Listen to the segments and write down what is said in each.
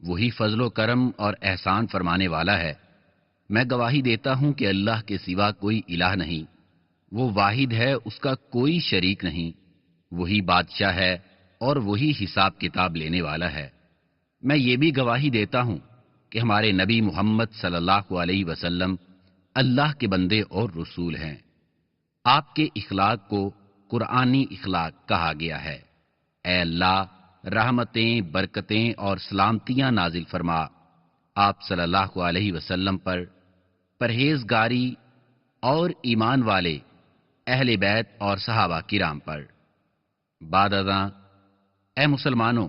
وہی فضل و کرم اور احسان فرمانے والا ہے۔ میں گواہی دیتا ہوں کہ اللہ کے سوا کوئی الہ نہیں، وہ واحد ہے، اس کا کوئی شریک نہیں، وہی بادشاہ ہے اور وہی حساب کتاب لینے والا ہے۔ میں یہ بھی گواہی دیتا ہوں کہ ہمارے نبی محمد صلی اللہ علیہ وسلم اللہ کے بندے اور رسول ہیں۔ آپ کے اخلاق کو قرآنی اخلاق کہا گیا ہے۔ اے اللہ، رحمتیں، برکتیں اور سلامتیاں نازل فرما آپ صلی اللہ علیہ وسلم پر، پرہیزگاری اور ایمان والے اہل بیت اور صحابہ کرام پر۔ بعد ازاں اے مسلمانوں،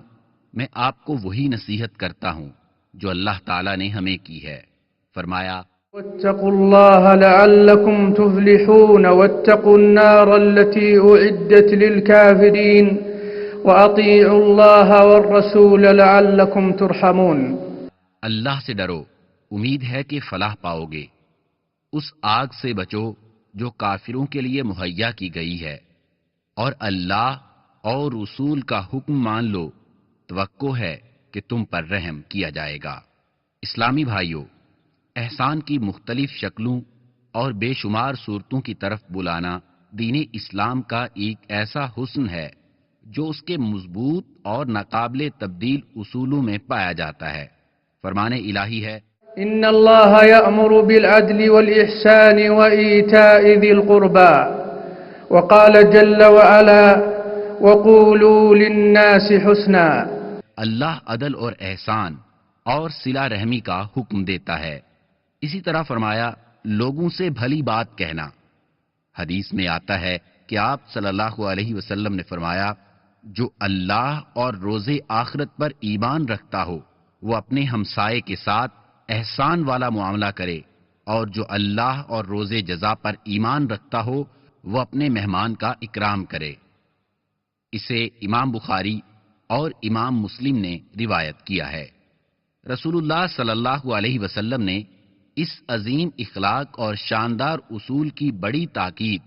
میں آپ کو وہی نصیحت کرتا ہوں جو اللہ تعالیٰ نے ہمیں کی ہے۔ فرمایا، واتقوا الله لعلكم تفلحون واتقوا النار التي أعدت للكافرين وأطيعوا الله والرسول لعلكم ترحمون۔ اللہ سے ڈرو، امید ہے کہ فلاح پاؤ گے۔ اس آگ سے بچو جو کافروں کے لیے مہیا کی گئی ہے، اور اللہ اور رسول کا حکم مان لو، توقع ہے کہ تم پر رحم کیا جائے گا۔ اسلامی بھائیوں، احسان کی مختلف شکلوں اور بے شمار صورتوں کی طرف بلانا دین اسلام کا ایک ایسا حسن ہے جو اس کے مضبوط اور ناقابل تبدیل اصولوں میں پایا جاتا ہے۔ فرمان الہی ہے، ان اللہ یأمر بالعدل والإحسان وإیتاء ذی القربى وقال جل وعلا وقولوا للناس حسنا۔ اللہ عدل اور احسان اور صلہ رحمی کا حکم دیتا ہے۔ اسی طرح فرمایا، لوگوں سے بھلی بات کہنا۔ حدیث میں آتا ہے کہ آپ صلی اللہ علیہ وسلم نے فرمایا، جو اللہ اور روز آخرت پر ایمان رکھتا ہو وہ اپنے ہمسائے کے ساتھ احسان والا معاملہ کرے، اور جو اللہ اور روز جزا پر ایمان رکھتا ہو وہ اپنے مہمان کا اکرام کرے۔ اسے امام بخاری اور امام مسلم نے روایت کیا ہے۔ رسول اللہ صلی اللہ علیہ وسلم نے اس عظیم اخلاق اور شاندار اصول کی بڑی تاکید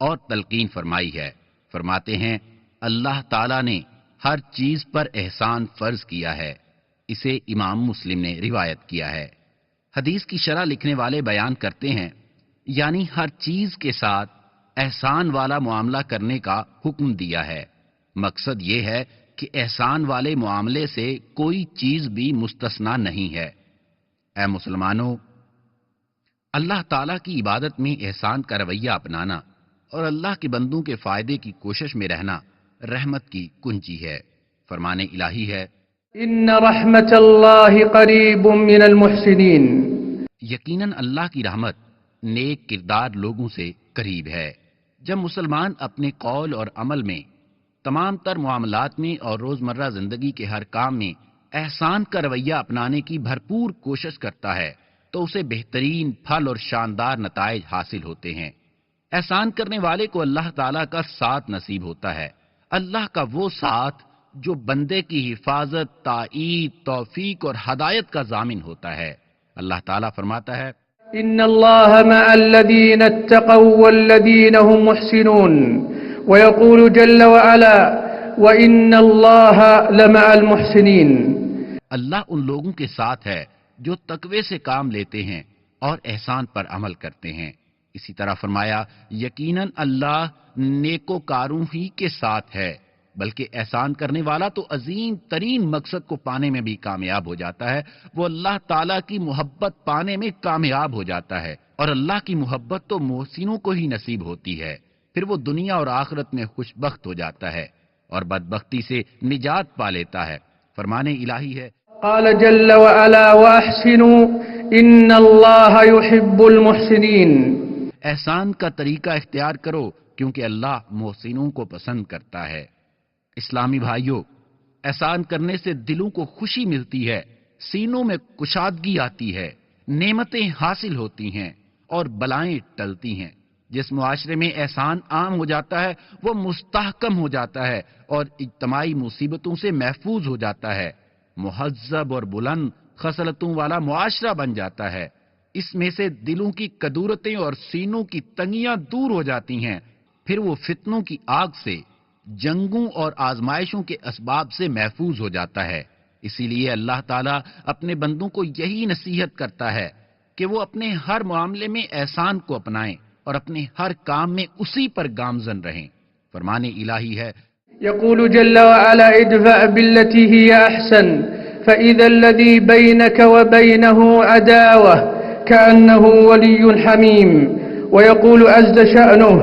اور تلقین فرمائی ہے۔ فرماتے ہیں، اللہ تعالیٰ نے ہر چیز پر احسان فرض کیا ہے۔ اسے امام مسلم نے روایت کیا ہے۔ حدیث کی شرح لکھنے والے بیان کرتے ہیں، یعنی ہر چیز کے ساتھ احسان والا معاملہ کرنے کا حکم دیا ہے۔ مقصد یہ ہے کہ احسان والے معاملے سے کوئی چیز بھی مستثنا نہیں ہے۔ اے مسلمانوں، اللہ تعالیٰ کی عبادت میں احسان کا رویہ اپنانا اور اللہ کے بندوں کے فائدے کی کوشش میں رہنا رحمت کی کنجی ہے۔ فرمان الہی ہے، ان رحمت اللہ قریب من المحسنین۔ یقیناً اللہ کی رحمت نیک کردار لوگوں سے قریب ہے۔ جب مسلمان اپنے قول اور عمل میں، تمام تر معاملات میں اور روزمرہ زندگی کے ہر کام میں احسان کا رویہ اپنانے کی بھرپور کوشش کرتا ہے تو اسے بہترین پھل اور شاندار نتائج حاصل ہوتے ہیں۔ احسان کرنے والے کو اللہ تعالیٰ کا ساتھ نصیب ہوتا ہے، اللہ کا وہ ساتھ جو بندے کی حفاظت، تائید، توفیق اور ہدایت کا ضامن ہوتا ہے۔ اللہ تعالیٰ فرماتا ہے، ان اللہ مع الذین اتقوا والذین هم محسنون ويقول جل وعلا وان اللہ لمع المحسنین۔ اللہ ان لوگوں کے ساتھ ہے جو تقوی سے کام لیتے ہیں اور احسان پر عمل کرتے ہیں۔ اسی طرح فرمایا، یقیناً اللہ نیکوکاروں ہی کے ساتھ ہے، بلکہ احسان کرنے والا تو عظیم ترین مقصد کو پانے میں بھی کامیاب ہو جاتا ہے۔ وہ اللہ تعالیٰ کی محبت پانے میں کامیاب ہو جاتا ہے، اور اللہ کی محبت تو محسنوں کو ہی نصیب ہوتی ہے۔ پھر وہ دنیا اور آخرت میں خوش بخت ہو جاتا ہے اور بدبختی سے نجات پا لیتا ہے۔ فرمان الہی ہے، قال جل وعلا واحسنوا ان اللہ يحب المحسنین۔ احسان کا طریقہ اختیار کرو کیونکہ اللہ محسنوں کو پسند کرتا ہے۔ اسلامی بھائیوں، احسان کرنے سے دلوں کو خوشی ملتی ہے، سینوں میں کشادگی آتی ہے، نعمتیں حاصل ہوتی ہیں اور بلائیں ٹلتی ہیں۔ جس معاشرے میں احسان عام ہو جاتا ہے وہ مستحکم ہو جاتا ہے اور اجتماعی مصیبتوں سے محفوظ ہو جاتا ہے، مہذب اور بلند خصلتوں والا معاشرہ بن جاتا ہے۔ اس میں سے دلوں کی کدورتیں اور سینوں کی تنگیاں دور ہو جاتی ہیں، پھر وہ فتنوں کی آگ سے، جنگوں اور آزمائشوں کے اسباب سے محفوظ ہو جاتا ہے۔ اسی لیے اللہ تعالیٰ اپنے بندوں کو یہی نصیحت کرتا ہے کہ وہ اپنے ہر معاملے میں احسان کو اپنائیں اور اپنے ہر کام میں اسی پر گامزن رہیں۔ فرمان الہی ہے، يقول جل وعلا ادفع بالتي هي أحسن فإذا الذي بينك وبينه عداوة كأنه ولي حميم ويقول عز شأنه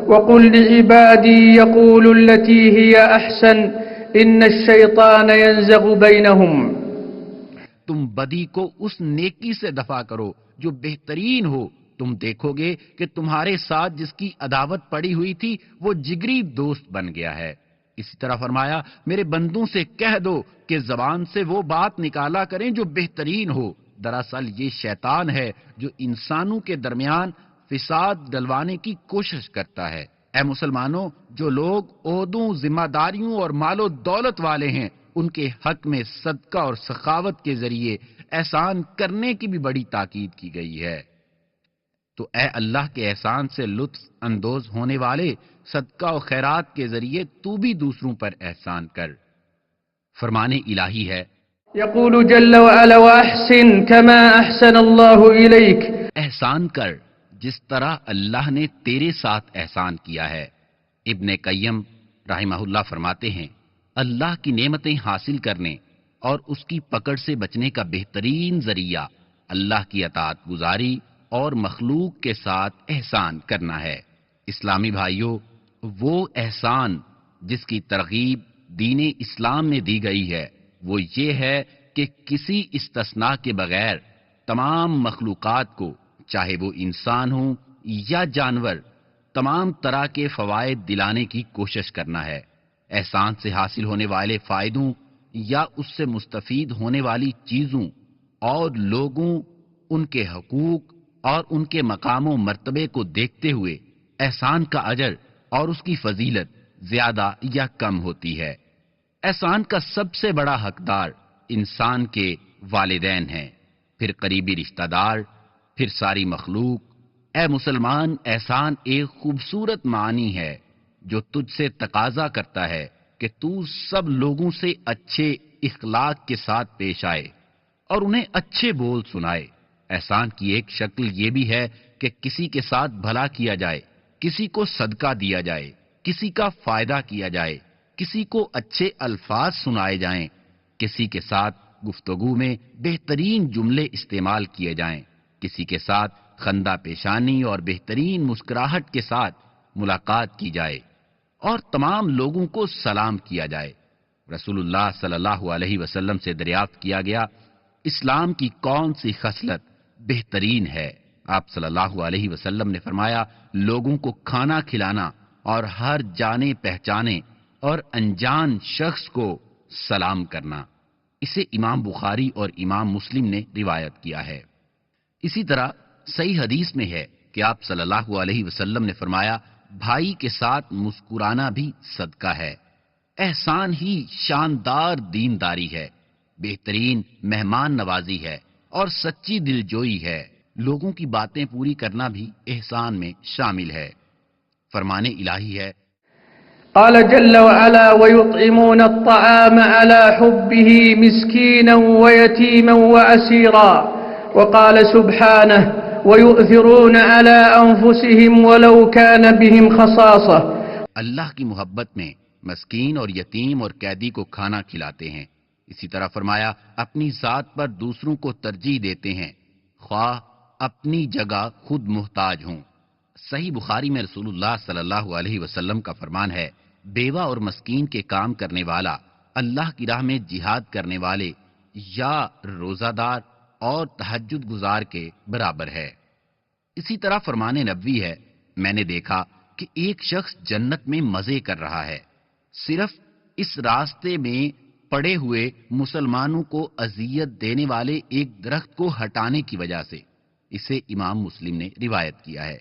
وقل لعبادي يقولوا التي هي أحسن إن الشيطان ينزغ بينهم۔ تم بدی کو اس نیکی سے دفع کرو جو بہترین ہو، تم دیکھو گے کہ تمہارے ساتھ جس کی عداوت پڑی ہوئی تھی وہ جگری دوست بن گیا ہے۔ اسی طرح فرمایا، میرے بندوں سے کہہ دو کہ زبان سے وہ بات نکالا کریں جو بہترین ہو، دراصل یہ شیطان ہے جو انسانوں کے درمیان فساد ڈلوانے کی کوشش کرتا ہے۔ اے مسلمانوں، جو لوگ عہدوں، ذمہ داریوں اور مال و دولت والے ہیں، ان کے حق میں صدقہ اور سخاوت کے ذریعے احسان کرنے کی بھی بڑی تاکید کی گئی ہے۔ تو اے اللہ کے احسان سے لطف اندوز ہونے والے، صدقہ و خیرات کے ذریعے تو بھی دوسروں پر احسان کر۔ فرمان الہی ہے، يقول جل وعلا وأحسن كما أحسن الله إليك۔ احسان کر جس طرح اللہ نے تیرے ساتھ احسان کیا ہے۔ ابن قیم رحمہ اللہ فرماتے ہیں، اللہ کی نعمتیں حاصل کرنے اور اس کی پکڑ سے بچنے کا بہترین ذریعہ اللہ کی اطاعت گزاری اور مخلوق کے ساتھ احسان کرنا ہے۔ اسلامی بھائیوں، وہ احسان جس کی ترغیب دین اسلام میں دی گئی ہے وہ یہ ہے کہ کسی استثناء کے بغیر تمام مخلوقات کو، چاہے وہ انسان ہوں یا جانور، تمام طرح کے فوائد دلانے کی کوشش کرنا ہے۔ احسان سے حاصل ہونے والے فائدوں یا اس سے مستفید ہونے والی چیزوں اور لوگوں، ان کے حقوق اور ان کے مقام و مرتبے کو دیکھتے ہوئے احسان کا اجر اور اس کی فضیلت زیادہ یا کم ہوتی ہے۔ احسان کا سب سے بڑا حقدار انسان کے والدین ہیں، پھر قریبی رشتہ دار، پھر ساری مخلوق۔ اے مسلمان، احسان ایک خوبصورت معنی ہے جو تجھ سے تقاضا کرتا ہے کہ تو سب لوگوں سے اچھے اخلاق کے ساتھ پیش آئے اور انہیں اچھے بول سنائے۔ احسان کی ایک شکل یہ بھی ہے کہ کسی کے ساتھ بھلا کیا جائے، کسی کو صدقہ دیا جائے، کسی کا فائدہ کیا جائے، کسی کو اچھے الفاظ سنائے جائیں، کسی کے ساتھ گفتگو میں بہترین جملے استعمال کیے جائیں، کسی کے ساتھ خندہ پیشانی اور بہترین مسکراہٹ کے ساتھ ملاقات کی جائے اور تمام لوگوں کو سلام کیا جائے۔ رسول اللہ صلی اللہ علیہ وسلم سے دریافت کیا گیا، اسلام کی کون سی خصلت بہترین ہے؟ آپ صلی اللہ علیہ وسلم نے فرمایا، لوگوں کو کھانا کھلانا اور ہر جانے پہچانے اور انجان شخص کو سلام کرنا۔ اسے امام بخاری اور امام مسلم نے روایت کیا ہے۔ اسی طرح صحیح حدیث میں ہے کہ آپ صلی اللہ علیہ وسلم نے فرمایا، بھائی کے ساتھ مسکرانا بھی صدقہ ہے۔ احسان ہی شاندار دینداری ہے، بہترین مہمان نوازی ہے اور سچی دلجوئی ہے۔ لوگوں کی باتیں پوری کرنا بھی احسان میں شامل ہے۔ فرمان الہی ہے، قال جل وعلا ويطعمون الطعام على حبه مسكينا ويتيما وأسيرا وقال سبحانه ويؤثرون على أنفسهم ولو كان بهم خصاصة۔ اللہ کی محبت میں مسکین اور یتیم اور قیدی کو کھانا کھلاتے ہیں۔ اسی طرح فرمایا، اپنی ذات پر دوسروں کو ترجیح دیتے ہیں، خواہ اپنی جگہ خود محتاج ہوں۔ صحیح بخاری میں رسول اللہ صلی اللہ علیہ وسلم کا فرمان ہے، بیوہ اور مسکین کے کام کرنے والا اللہ کی راہ میں جہاد کرنے والے یا روزہ دار اور تہجد گزار کے برابر ہے۔ اسی طرح فرمان نبوی ہے، میں نے دیکھا کہ ایک شخص جنت میں مزے کر رہا ہے، صرف اس راستے میں پڑے ہوئے مسلمانوں کو اذیت دینے والے ایک درخت کو ہٹانے کی وجہ سے۔ اسے امام مسلم نے روایت کیا ہے۔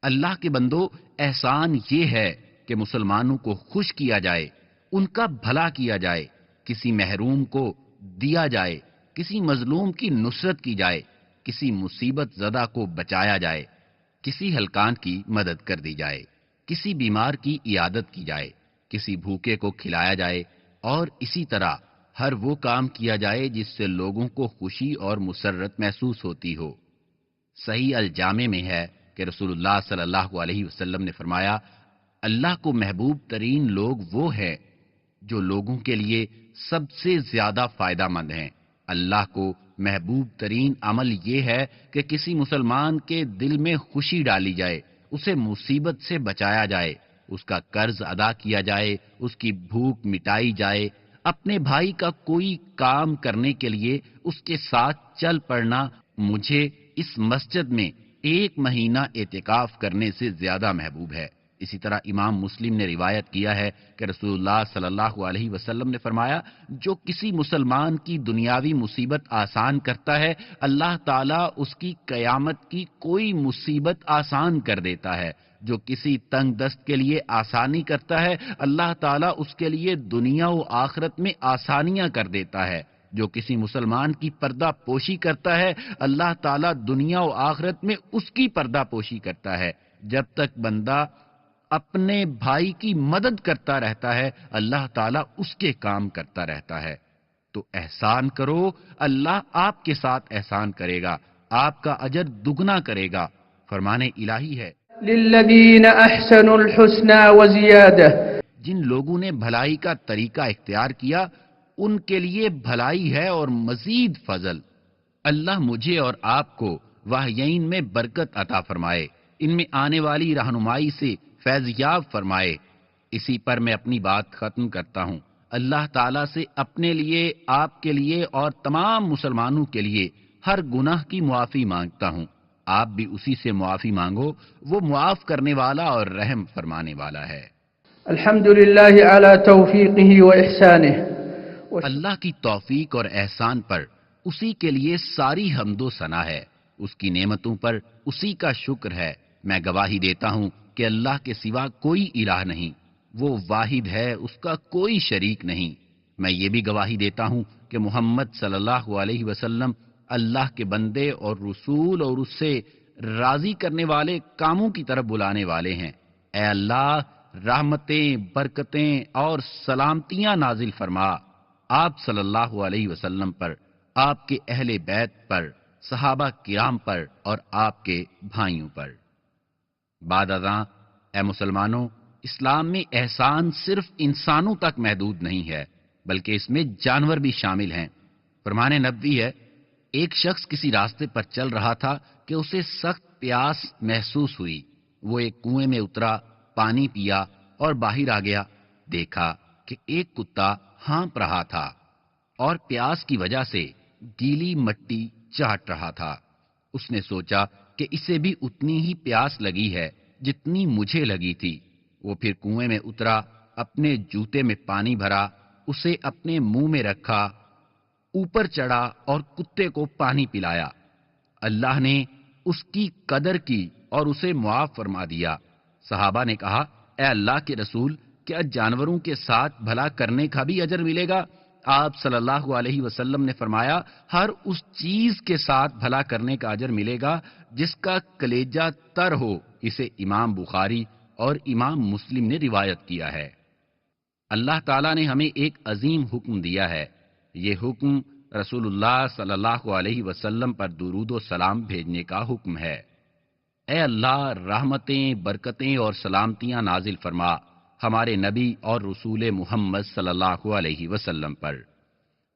اللہ کے بندو، احسان یہ ہے کہ مسلمانوں کو خوش کیا جائے، ان کا بھلا کیا جائے، کسی محروم کو دیا جائے، کسی مظلوم کی نصرت کی جائے، کسی مصیبت زدہ کو بچایا جائے، کسی ہلکان کی مدد کر دی جائے، کسی بیمار کی عیادت کی جائے، کسی بھوکے کو کھلایا جائے، اور اسی طرح ہر وہ کام کیا جائے جس سے لوگوں کو خوشی اور مسرت محسوس ہوتی ہو۔ صحیح الجامع میں ہے کہ رسول اللہ صلی اللہ علیہ وسلم نے فرمایا، اللہ کو محبوب ترین لوگ وہ ہیں جو لوگوں کے لیے سب سے زیادہ فائدہ مند ہیں۔ اللہ کو محبوب ترین عمل یہ ہے کہ کسی مسلمان کے دل میں خوشی ڈالی جائے، اسے مصیبت سے بچایا جائے، اس کا قرض ادا کیا جائے، اس کی بھوک مٹائی جائے۔ اپنے بھائی کا کوئی کام کرنے کے لیے اس کے ساتھ چل پڑنا مجھے اس مسجد میں 1 مہینہ اعتکاف کرنے سے زیادہ محبوب ہے۔ اسی طرح امام مسلم نے روایت کیا ہے کہ رسول اللہ صلی اللہ علیہ وسلم نے فرمایا، جو کسی مسلمان کی دنیاوی مصیبت آسان کرتا ہے، اللہ تعالیٰ اس کی قیامت کی کوئی مصیبت آسان کر دیتا ہے۔ جو کسی تنگ دست کے لیے آسانی کرتا ہے، اللہ تعالیٰ اس کے لیے دنیا و آخرت میں آسانیاں کر دیتا ہے۔ جو کسی مسلمان کی پردہ پوشی کرتا ہے، اللہ تعالیٰ دنیا و آخرت میں اس کی پردہ پوشی کرتا ہے۔ جب تک بندہ اپنے بھائی کی مدد کرتا رہتا ہے، اللہ تعالیٰ اس کے کام کرتا رہتا ہے۔ تو احسان کرو، اللہ آپ کے ساتھ احسان کرے گا، آپ کا اجر دگنا کرے گا۔ فرمان الہی ہے، للذین احسنوا الحسنى وزیادہ۔ جن لوگوں نے بھلائی کا طریقہ اختیار کیا ان کے لیے بھلائی ہے اور مزید فضل۔ اللہ مجھے اور آپ کو وحیین میں برکت عطا فرمائے، ان میں آنے والی رہنمائی سے فیضیاب فرمائے۔ اسی پر میں اپنی بات ختم کرتا ہوں۔ اللہ تعالیٰ سے اپنے لیے، آپ کے لیے اور تمام مسلمانوں کے لیے ہر گناہ کی معافی مانگتا ہوں۔ آپ بھی اسی سے معافی مانگو، وہ معاف کرنے والا اور رحم فرمانے والا ہے۔ الحمد للہ علی توفیقہ و احسانہ۔ اللہ کی توفیق اور احسان پر اسی کے لیے ساری حمد و ثنا ہے، اس کی نعمتوں پر اسی کا شکر ہے۔ میں گواہی دیتا ہوں کہ اللہ کے سوا کوئی الہ نہیں، وہ واحد ہے، اس کا کوئی شریک نہیں۔ میں یہ بھی گواہی دیتا ہوں کہ محمد صلی اللہ علیہ وسلم اللہ کے بندے اور رسول اور اس سے راضی کرنے والے کاموں کی طرف بلانے والے ہیں۔ اے اللہ، رحمتیں، برکتیں اور سلامتیاں نازل فرما آپ صلی اللہ علیہ وسلم پر، آپ کے اہل بیت پر، صحابہ کرام پر اور آپ کے بھائیوں پر۔ بعد ازاں اے مسلمانوں، اسلام میں احسان صرف انسانوں تک محدود نہیں ہے، بلکہ اس میں جانور بھی شامل ہیں۔ فرمان نبوی ہے، ایک شخص کسی راستے پر چل رہا تھا کہ اسے سخت پیاس محسوس ہوئی۔ وہ ایک کنویں میں اترا، پانی پیا اور باہر آ گیا۔ دیکھا کہ ایک کتا ہانپ رہا تھا اور پیاس کی وجہ سے گیلی مٹی چاٹ رہا تھا۔ اس نے سوچا کہ اسے بھی اتنی ہی پیاس لگی ہے جتنی مجھے لگی تھی۔ وہ پھر کنویں میں اترا، اپنے جوتے میں پانی بھرا، اسے اپنے منہ میں رکھا، اوپر چڑھا اور کتے کو پانی پلایا۔ اللہ نے اس کی قدر کی اور اسے معاف فرما دیا۔ صحابہ نے کہا، اے اللہ کے رسول، کیا جانوروں کے ساتھ بھلا کرنے کا بھی اجر ملے گا؟ آپ صلی اللہ علیہ وسلم نے فرمایا، ہر اس چیز کے ساتھ بھلا کرنے کا اجر ملے گا جس کا کلیجہ تر ہو۔ اسے امام بخاری اور امام مسلم نے روایت کیا ہے۔ اللہ تعالیٰ نے ہمیں ایک عظیم حکم دیا ہے۔ یہ حکم رسول اللہ صلی اللہ علیہ وسلم پر درود و سلام بھیجنے کا حکم ہے۔ اے اللہ، رحمتیں، برکتیں اور سلامتیاں نازل فرما ہمارے نبی اور رسول محمد صلی اللہ علیہ وسلم پر۔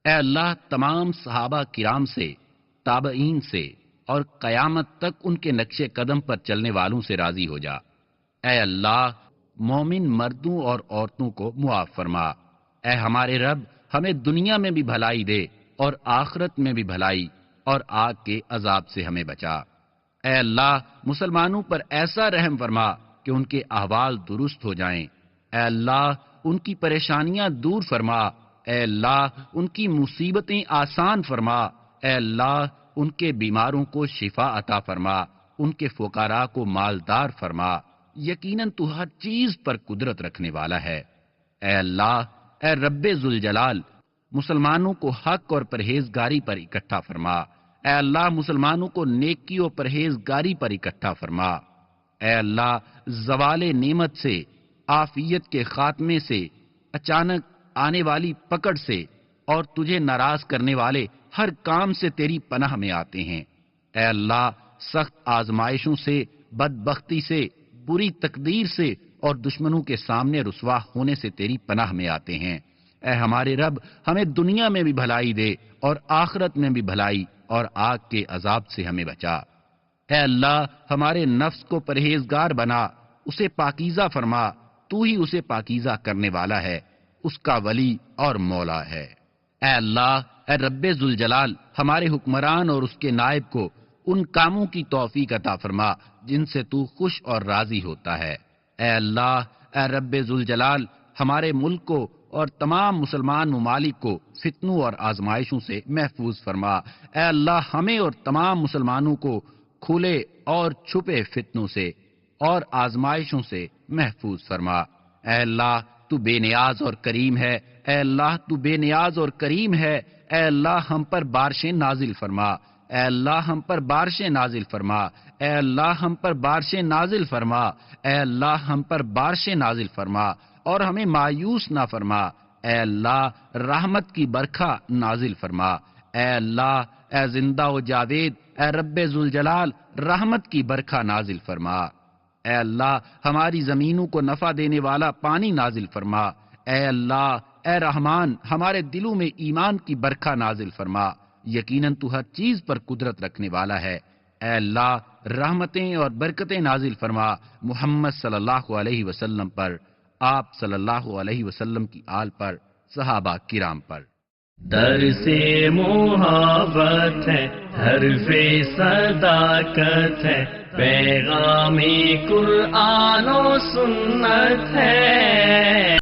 اے اللہ، تمام صحابہ کرام سے، تابعین سے اور قیامت تک ان کے نقش قدم پر چلنے والوں سے راضی ہو جا۔ اے اللہ، مومن مردوں اور عورتوں کو معاف فرما۔ اے ہمارے رب، ہمیں دنیا میں بھی بھلائی دے اور آخرت میں بھی بھلائی، اور آگ کے عذاب سے ہمیں بچا۔ اے اللہ، مسلمانوں پر ایسا رحم فرما کہ ان کے احوال درست ہو جائیں۔ اے اللہ، ان کی پریشانیاں دور فرما۔ اے اللہ، ان کی مصیبتیں آسان فرما۔ اے اللہ، ان کے بیماروں کو شفا عطا فرما، ان کے فقراء کو مالدار فرما۔ یقیناً تو ہر چیز پر قدرت رکھنے والا ہے۔ اے اللہ، اے رب ذوالجلال، مسلمانوں کو حق اور پرہیزگاری پر اکٹھا فرما۔ اے اللہ، مسلمانوں کو نیکی و پرہیزگاری پر اکٹھا فرما۔ اے اللہ، زوال نعمت سے، عافیت کے خاتمے سے، اچانک آنے والی پکڑ سے، اور تجھے ناراض کرنے والے ہر کام سے تیری پناہ میں آتے ہیں۔ اے اللہ، سخت آزمائشوں سے، بدبختی سے، بری تقدیر سے اور دشمنوں کے سامنے رسوا ہونے سے تیری پناہ میں آتے ہیں۔ اے ہمارے رب، ہمیں دنیا میں بھی بھلائی دے اور آخرت میں بھی بھلائی، اور آگ کے عذاب سے ہمیں بچا۔ اے اللہ، ہمارے نفس کو پرہیزگار بنا، اسے پاکیزہ فرما، تو ہی اسے پاکیزہ کرنے والا ہے، اس کا ولی اور مولا ہے۔ اے اللہ، اے رب ذوالجلال، ہمارے حکمران اور اس کے نائب کو ان کاموں کی توفیق عطا فرما جن سے تو خوش اور راضی ہوتا ہے۔ اے اللہ، اے رب ذوالجلال، ہمارے ملک کو اور تمام مسلمان ممالک کو فتنوں اور آزمائشوں سے محفوظ فرما۔ اے اللہ، ہمیں اور تمام مسلمانوں کو کھلے اور چھپے فتنوں سے اور آزمائشوں سے محفوظ فرما۔ اے اللہ، تو بے نیاز اور کریم ہے۔ اے اللہ، تو بے نیاز اور کریم ہے۔ اے اللہ، ہم پر بارشیں نازل فرما۔ اے اللہ، ہم پر بارشیں نازل فرما۔ اے اللہ، ہم پر بارشیں نازل فرما۔ اے اللہ، ہم پر بارشیں نازل فرما اور ہمیں مایوس نہ فرما۔ اے اللہ، رحمت کی برکھا نازل فرما۔ اے اللہ، اے زندہ و جاوید، اے رب ذوالجلال، رحمت کی برکھا نازل فرما۔ اے اللہ، ہماری زمینوں کو نفع دینے والا پانی نازل فرما۔ اے اللہ، اے رحمان، ہمارے دلوں میں ایمان کی برکھا نازل فرما۔ یقیناً تو ہر چیز پر قدرت رکھنے والا ہے۔ اے اللہ، رحمتیں اور برکتیں نازل فرما محمد صلی اللہ علیہ وسلم پر، آپ صلی اللہ علیہ وسلم کی آل پر، صحابہ کرام پر۔ درس محبت ہے، حرف صداقت ہے، پیغام قرآن و سنت ہے۔